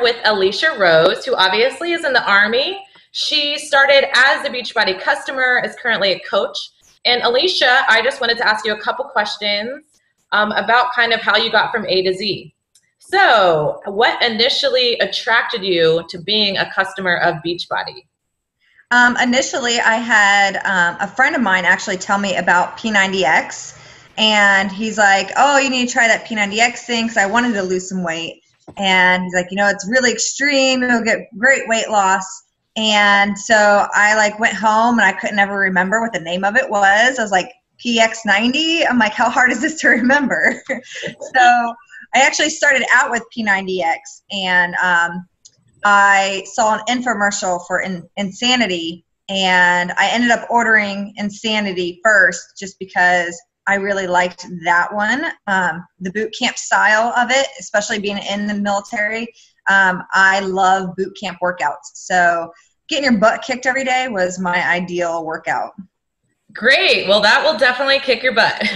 with Alesha Rose, who obviously is in the Army. She started as a Beachbody customer, is currently a coach. And Alesha, I just wanted to ask you a couple questions about kind of how you got from A to Z. So what initially attracted you to being a customer of Beachbody? Initially, I had a friend of mine actually tell me about P90X, and he's like, oh, you need to try that P90X thing, because I wanted to lose some weight. And he's like, it's really extreme, you'll get great weight loss. And so I went home, and I couldn't ever remember what the name of it was. I was like, PX90? I'm like, how hard is this to remember? So I actually started out with P90X, and I saw an infomercial for Insanity, and I ended up ordering Insanity first just because I really liked that one. The boot camp style of it, especially being in the military. I love boot camp workouts. So getting your butt kicked every day was my ideal workout. Great. Well, that will definitely kick your butt.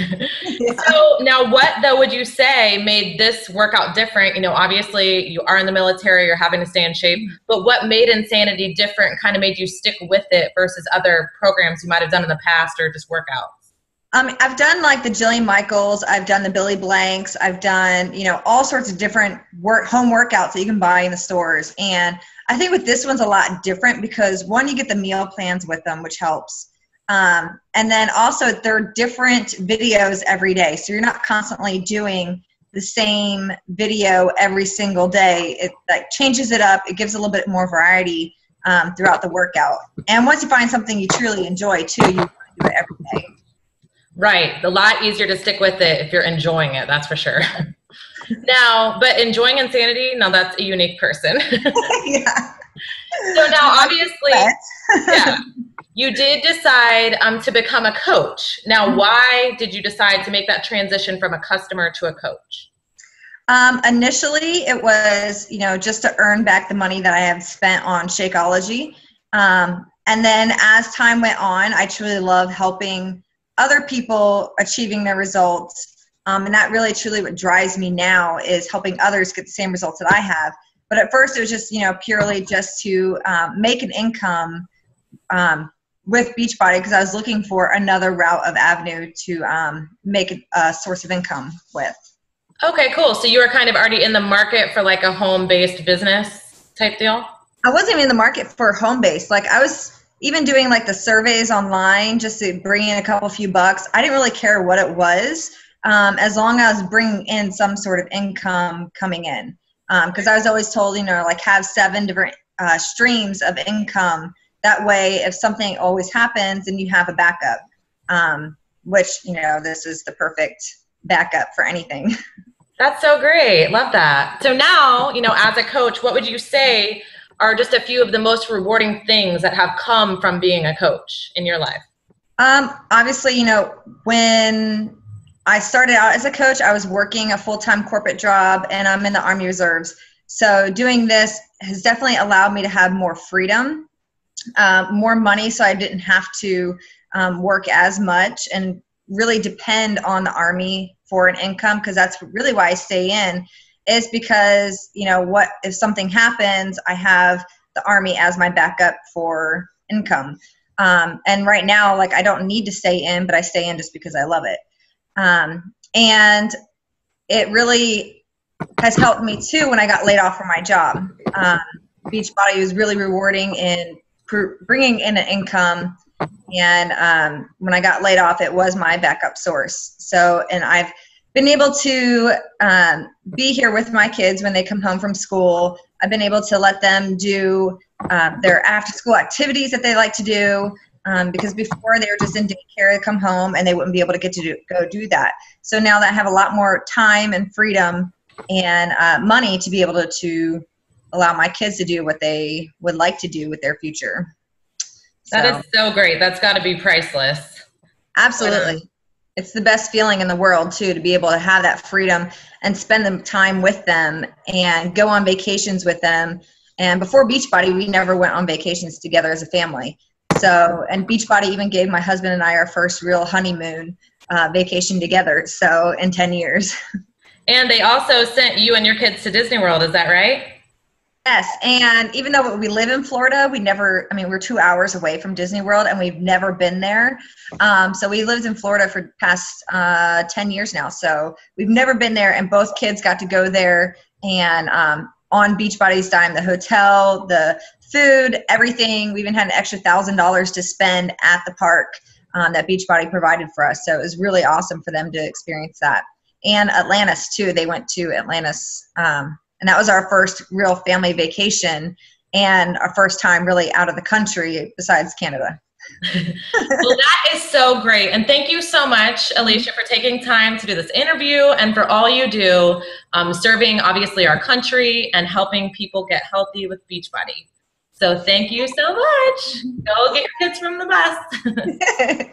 Yeah. So now what, though, would you say made this workout different? Obviously you are in the military, you're having to stay in shape, but what made Insanity different, kind of made you stick with it versus other programs you might have done in the past or just workouts? I've done the Jillian Michaels, I've done the Billy Blanks, I've done, all sorts of different home workouts that you can buy in the stores. And I think with this one's a lot different because, one, you get the meal plans with them, which helps. And then also there are different videos every day. So you're not constantly doing the same video every single day. It changes it up. It gives a little bit more variety throughout the workout. And once you find something you truly enjoy too, you want to do it every day. Right. A lot easier to stick with it if you're enjoying it. That's for sure. Now, but enjoying Insanity, now that's a unique person. Yeah. So now obviously, yeah. You did decide to become a coach. Now, why did you decide to make that transition from a customer to a coach? Initially, it was, just to earn back the money that I had spent on Shakeology. And then as time went on, I truly love helping other people achieving their results. And that really, truly what drives me now is helping others get the same results that I have. But at first, it was just, purely just to make an income with Beachbody, because I was looking for another route of avenue to make a source of income with. Okay, cool. So you were kind of already in the market for a home-based business type deal? I wasn't even in the market for home-based. I was even doing the surveys online just to bring in a few bucks. I didn't really care what it was, as long as I was bringing in some sort of income coming in. Because I was always told, have 7 different streams of income. That way, if something always happens, then you have a backup, which, this is the perfect backup for anything. That's so great. Love that. So now, as a coach, what would you say are just a few of the most rewarding things that have come from being a coach in your life? Obviously, when I started out as a coach, I was working a full-time corporate job, and I'm in the Army Reserves. So doing this has definitely allowed me to have more freedom. More money, so I didn't have to work as much and really depend on the Army for an income, because that's really why I stay in, is because, what if something happens, I have the Army as my backup for income. And right now, I don't need to stay in, but I stay in just because I love it. And it really has helped me too when I got laid off from my job. Beachbody was really rewarding in bringing in an income, and when I got laid off, it was my backup source. So, and I've been able to be here with my kids when they come home from school. I've been able to let them do their after-school activities that they like to do, because before they were just in daycare, they come home and they wouldn't be able to go do that. So now that I have a lot more time and freedom and money to be able to allow my kids to do what they would like to do with their future. That is so great. That's got to be priceless. Absolutely. It's the best feeling in the world too, to be able to have that freedom and spend the time with them and go on vacations with them. And before Beachbody, we never went on vacations together as a family. So, and Beachbody even gave my husband and I our first real honeymoon vacation together. So in 10 years. And they also sent you and your kids to Disney World. Is that right? Yes, and even though we live in Florida, we're 2 hours away from Disney World, and we've never been there. So we lived in Florida for the past 10 years now. So we've never been there, and both kids got to go there, and on Beachbody's dime, the hotel, the food, everything. We even had an extra $1,000 to spend at the park that Beachbody provided for us. So it was really awesome for them to experience that. And Atlantis, too. They went to Atlantis, and that was our first real family vacation and our first time really out of the country besides Canada. Well, that is so great. And thank you so much, Alesha, for taking time to do this interview and for all you do, serving obviously our country and helping people get healthy with Beachbody. So thank you so much. Go get your kids from the bus.